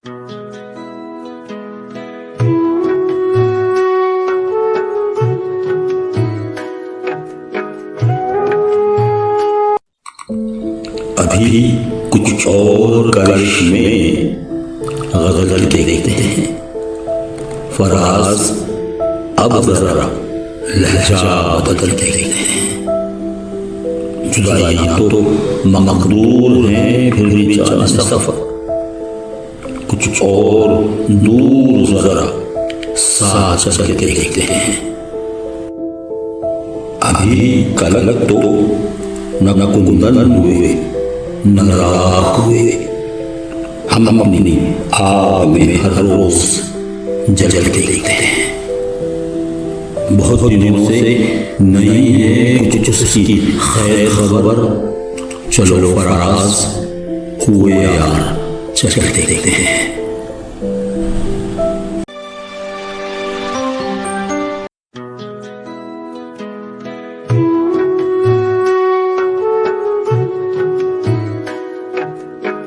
अभी कुछ और करिश्मे गजल के देखते हैं। फराज अब जरा लहजा बदल के देखते हैं। जुदाइयां तो मकदूर हैं, फिर भी जाने सफर कुछ और दूर जरा साथ चल के देखते हैं। अभी कल तो न कुंदन हुए न राख हुए, हम अपनी आग में हर रोज जल के देखते हैं। बहुत दिनों से नहीं है कुछ उसकी खैर खबर, चलो फराज हुए यार चल के देखते हैं।